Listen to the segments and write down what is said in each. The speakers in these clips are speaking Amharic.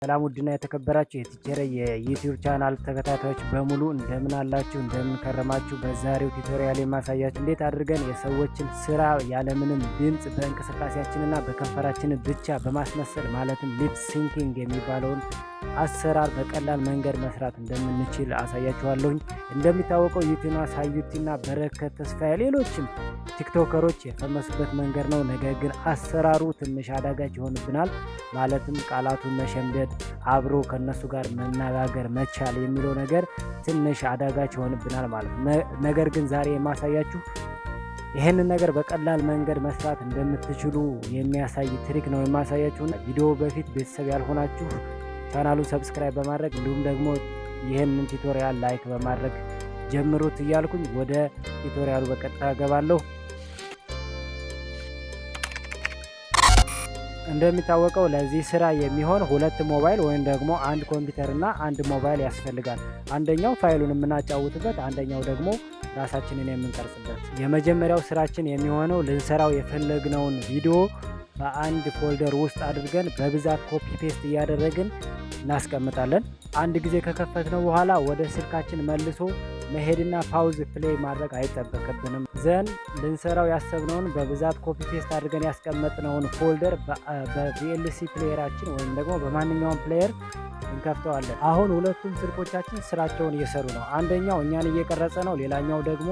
ሰላም ውድና የተከበራችሁ የቲቸር የዩቲዩብ ቻናል ተከታታዮች በሙሉ እንደምን አላችሁ? እንደምን ከረማችሁ? በዛሬው ቱቶሪያል የማሳያችሁ እንዴት አድርገን የሰዎችን ስራ ያለምንም ድምጽ በእንቅስቃሴያችንና በከንፈራችን ብቻ በማስመሰል ማለትም ሊፕ ሲንኪንግ የሚባለውን አሰራር በቀላል መንገድ መስራት እንደምንችል አሳያችኋለሁ። እንደሚታወቀው ዩቲዩብ ሳዩቲና በረከት ተስፋዬ ሌሎችም ቲክቶከሮች የፈመሱበት መንገድ ነው። ነገር ግን አሰራሩ ትንሽ አዳጋች ይሆንብናል። ማለትም ቃላቱን መሸምደድ፣ አብሮ ከነሱ ጋር መነጋገር መቻል የሚለው ነገር ትንሽ አዳጋች ይሆንብናል ማለት ነው። ነገር ግን ዛሬ የማሳያችሁ ይህንን ነገር በቀላል መንገድ መስራት እንደምትችሉ የሚያሳይ ትሪክ ነው የማሳያችሁ። ቪዲዮ በፊት ቤተሰብ ያልሆናችሁ ቻናሉን ሰብስክራይብ በማድረግ እንዲሁም ደግሞ ይህንን ቱቶሪያል ላይክ በማድረግ ጀምሩት እያልኩኝ ወደ ቱቶሪያሉ በቀጥታ ገባለሁ። እንደሚታወቀው ለዚህ ስራ የሚሆን ሁለት ሞባይል ወይም ደግሞ አንድ ኮምፒውተር እና አንድ ሞባይል ያስፈልጋል። አንደኛው ፋይሉን የምናጫውትበት፣ አንደኛው ደግሞ ራሳችንን የምንቀርጽበት። የመጀመሪያው ስራችን የሚሆነው ልንሰራው የፈለግነውን ቪዲዮ በአንድ ፎልደር ውስጥ አድርገን በብዛት ኮፒ ፔስት እያደረግን እናስቀምጣለን። አንድ ጊዜ ከከፈትነው በኋላ ወደ ስልካችን መልሶ መሄድና ፓውዝ ፕሌይ ማድረግ አይጠበቅብንም። ዘን ልንሰራው ያሰብነውን በብዛት ኮፒ ፔስት አድርገን ያስቀመጥነውን ፎልደር በቪኤልሲ ፕሌየራችን ወይም ደግሞ በማንኛውም ፕሌየር እንከፍተዋለን። አሁን ሁለቱም ስልኮቻችን ስራቸውን እየሰሩ ነው። አንደኛው እኛን እየቀረጸ ነው፣ ሌላኛው ደግሞ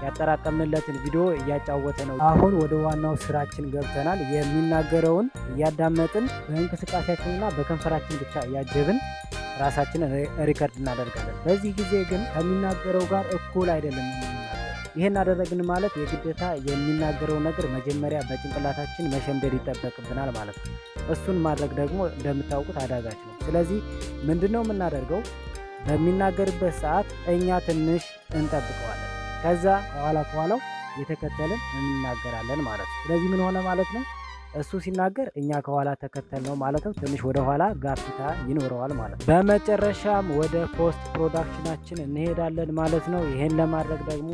ያጠራቀምንለትን ቪዲዮ እያጫወተ ነው። አሁን ወደ ዋናው ስራችን ገብተናል። የሚናገረውን እያዳመጥን በእንቅስቃሴያችንና በከንፈራችን ብቻ እያጀብን ራሳችንን ሪከርድ እናደርጋለን። በዚህ ጊዜ ግን ከሚናገረው ጋር እኩል አይደለም የምንናገረው። ይሄን አደረግን ማለት የግዴታ የሚናገረው ነገር መጀመሪያ በጭንቅላታችን መሸምደድ ይጠበቅብናል ማለት ነው። እሱን ማድረግ ደግሞ እንደምታውቁት አዳጋች ነው። ስለዚህ ምንድነው የምናደርገው? በሚናገርበት ሰዓት እኛ ትንሽ እንጠብቀዋለን። ከዛ ከኋላው የተከተልን እንናገራለን ማለት ነው። ስለዚህ ምን ሆነ ማለት ነው? እሱ ሲናገር እኛ ከኋላ ተከተል ነው ማለት ነው። ትንሽ ወደ ኋላ ጋፕታ ይኖረዋል ማለት ነው። በመጨረሻም ወደ ፖስት ፕሮዳክሽናችን እንሄዳለን ማለት ነው። ይሄን ለማድረግ ደግሞ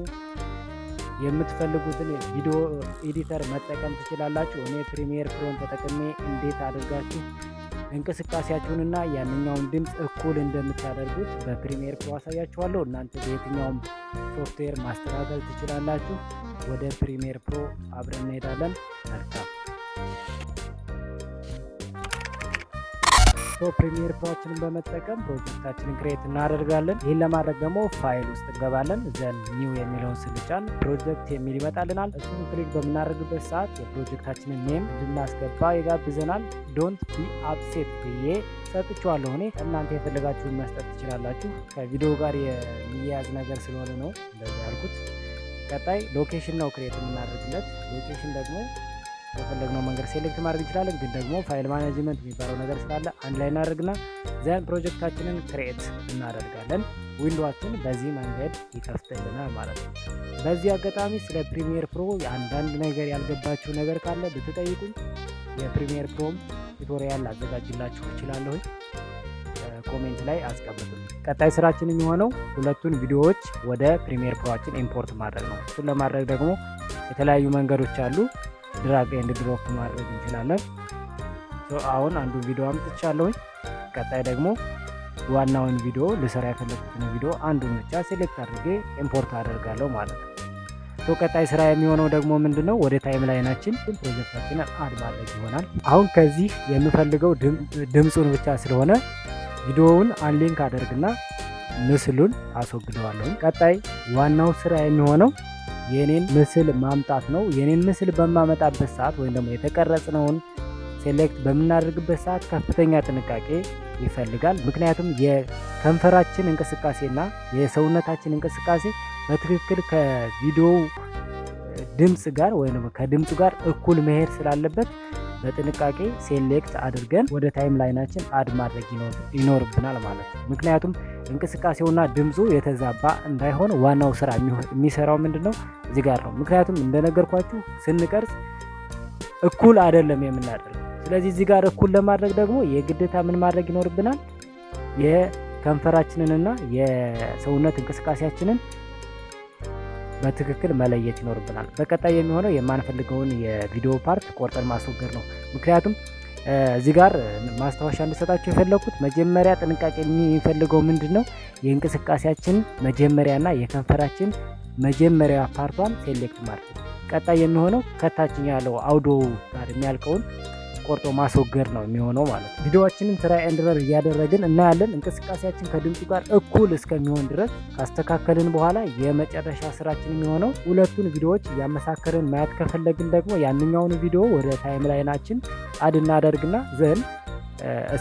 የምትፈልጉትን ቪዲዮ ኤዲተር መጠቀም ትችላላችሁ። እኔ ፕሪሚየር ፕሮን ተጠቅሜ እንዴት አድርጋችሁ እንቅስቃሴያችሁንና ያንኛውን ድምፅ እኩል እንደምታደርጉት በፕሪሚየር ፕሮ አሳያችኋለሁ። እናንተ በየትኛውም ሶፍትዌር ማስተካከል ትችላላችሁ። ወደ ፕሪሚየር ፕሮ አብረን እንሄዳለን። መልካም። ፕሪሚየር ፕሮችንን በመጠቀም ፕሮጀክታችንን ክሬት እናደርጋለን። ይህን ለማድረግ ደግሞ ፋይል ውስጥ እንገባለን። ዘን ኒው የሚለውን ስንጫን ፕሮጀክት የሚል ይመጣልናል። እሱን ክሊክ በምናደርግበት ሰዓት የፕሮጀክታችንን ኔም እንድናስገባ ይጋብዘናል። ዶንት ቢ አፕሴት ብዬ ሰጥቼዋለሁ። እኔ እናንተ የፈለጋችሁን መስጠት ትችላላችሁ። ከቪዲዮ ጋር የሚያያዝ ነገር ስለሆነ ነው እንደዚህ ያልኩት። ቀጣይ ሎኬሽን ነው ክሬት የምናደርግለት። ሎኬሽን ደግሞ በፈለግነው መንገድ ሴሌክት ማድረግ እንችላለን። ግን ደግሞ ፋይል ማኔጅመንት የሚባለው ነገር ስላለ አንድ ላይ እናደርግና ዘን ፕሮጀክታችንን ክሬት እናደርጋለን። ዊንዶዋችን በዚህ መንገድ ይከፍትልናል ማለት ነው። በዚህ አጋጣሚ ስለ ፕሪሚየር ፕሮ አንዳንድ ነገር ያልገባችሁ ነገር ካለ ብትጠይቁኝ የፕሪሚየር ፕሮም ቱቶሪያል አዘጋጅላችሁ እችላለሁ። ኮሜንት ላይ አስቀምጡልኝ። ቀጣይ ስራችን የሚሆነው ሁለቱን ቪዲዮዎች ወደ ፕሪሚየር ፕሮአችን ኢምፖርት ማድረግ ነው። እሱን ለማድረግ ደግሞ የተለያዩ መንገዶች አሉ። ድራግ ኤንድ ድሮፕ ማድረግ እንችላለን። አሁን አንዱ ቪዲዮ አምጥቻለሁ። ቀጣይ ደግሞ ዋናውን ቪዲዮ ልሰራ የፈለኩትን ቪዲዮ አንዱን ብቻ ሴሌክት አድርጌ ኢምፖርት አደርጋለሁ ማለት ነው። ቀጣይ ስራ የሚሆነው ደግሞ ምንድነው? ወደ ታይም ላይናችን ፕሮጀክታችንን አድ ማድረግ ይሆናል። አሁን ከዚህ የምፈልገው ድምፁን ብቻ ስለሆነ ቪዲዮውን አንሊንክ አደርግና ምስሉን አስወግደዋለሁ። ቀጣይ ዋናው ስራ የሚሆነው የኔን ምስል ማምጣት ነው። የኔን ምስል በማመጣበት ሰዓት ወይም ደግሞ የተቀረጽነውን ሴሌክት በምናደርግበት ሰዓት ከፍተኛ ጥንቃቄ ይፈልጋል። ምክንያቱም የከንፈራችን እንቅስቃሴና የሰውነታችን እንቅስቃሴ በትክክል ከቪዲዮ ድምፅ ጋር ወይም ከድምፁ ጋር እኩል መሄድ ስላለበት በጥንቃቄ ሴሌክት አድርገን ወደ ታይም ላይናችን አድ ማድረግ ይኖርብናል ማለት ነው። ምክንያቱም እንቅስቃሴውና ድምፁ የተዛባ እንዳይሆን ዋናው ስራ የሚሰራው ምንድነው? እዚህ ጋር ነው። ምክንያቱም እንደነገርኳችሁ ስንቀርጽ እኩል አይደለም የምናደርገው። ስለዚህ እዚህ ጋር እኩል ለማድረግ ደግሞ የግዴታ ምን ማድረግ ይኖርብናል? የከንፈራችንንና የሰውነት እንቅስቃሴያችንን በትክክል መለየት ይኖርብናል። በቀጣይ የሚሆነው የማንፈልገውን የቪዲዮ ፓርት ቆርጠን ማስወገድ ነው። ምክንያቱም እዚህ ጋር ማስታወሻ እንድሰጣችሁ የፈለኩት መጀመሪያ ጥንቃቄ የሚፈልገው ምንድነው የእንቅስቃሴያችን መጀመሪያና የከንፈራችን መጀመሪያ ፓርቷን ሴሌክት ማድረግ። ቀጣይ የሚሆነው ከታችኛ ያለው አውዶ ጋር የሚያልቀውን ቆርጦ ማስወገድ ነው የሚሆነው ማለት ነው። ቪዲዮአችንን ትራይ ኤንድ ኤረር እያደረግን እናያለን። እንቅስቃሴያችን ከድምፁ ጋር እኩል እስከሚሆን ድረስ ካስተካከልን በኋላ የመጨረሻ ስራችን የሚሆነው ሁለቱን ቪዲዮዎች እያመሳከርን ማየት ከፈለግን ደግሞ ያንኛውን ቪዲዮ ወደ ታይም ላይናችን አድ እናደርግና ዘን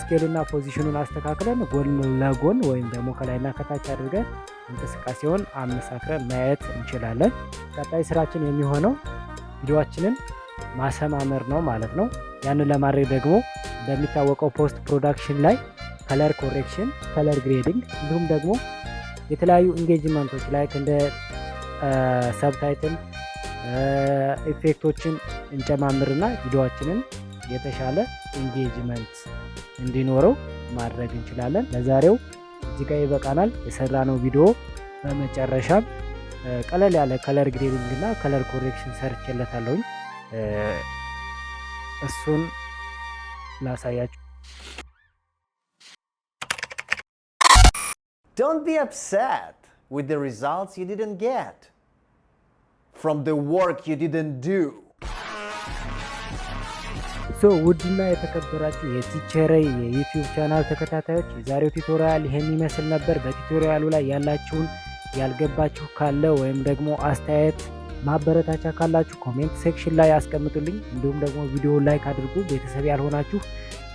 ስኬሉና ፖዚሽኑን አስተካክለን ጎን ለጎን ወይም ደግሞ ከላይና ከታች አድርገን እንቅስቃሴውን አመሳክረን ማየት እንችላለን። ቀጣይ ስራችን የሚሆነው ቪዲዮአችንን ማሰማመር ነው ማለት ነው። ያንን ለማድረግ ደግሞ እንደሚታወቀው ፖስት ፕሮዳክሽን ላይ ከለር ኮሬክሽን፣ ከለር ግሬዲንግ እንዲሁም ደግሞ የተለያዩ ኢንጌጅመንቶች ላይክ እንደ ሰብታይትል ኢፌክቶችን እንጨማምርና ቪዲዮአችንን የተሻለ ኢንጌጅመንት እንዲኖረው ማድረግ እንችላለን። ለዛሬው እዚህ ጋር ይበቃናል የሰራነው ቪዲዮ። በመጨረሻም ቀለል ያለ ከለር ግሬዲንግ እና ከለር ኮሬክሽን ሰርቼለታለሁኝ። እሱን ላሳያችሁ። Don't be upset with the results you didn't get from the work you didn't do. ውድና የተከበራችሁ የቲቸሬ የዩቲዩብ ቻናል ተከታታዮች የዛሬው ቱቶሪያል ይሄን ይመስል ነበር። በቱቶሪያሉ ላይ ያላችሁን ያልገባችሁ ካለ ወይም ደግሞ አስተያየት ማበረታቻ ካላችሁ ኮሜንት ሴክሽን ላይ አስቀምጡልኝ። እንዲሁም ደግሞ ቪዲዮ ላይክ አድርጉ። ቤተሰብ ያልሆናችሁ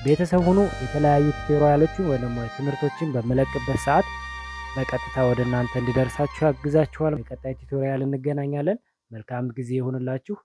ቤተሰብ ሁኑ። የተለያዩ ቱቶሪያሎችን ወይም ደግሞ ትምህርቶችን በመለቅበት ሰዓት በቀጥታ ወደ እናንተ እንዲደርሳችሁ ያግዛችኋል። በቀጣይ ቱቶሪያል እንገናኛለን። መልካም ጊዜ ይሁንላችሁ።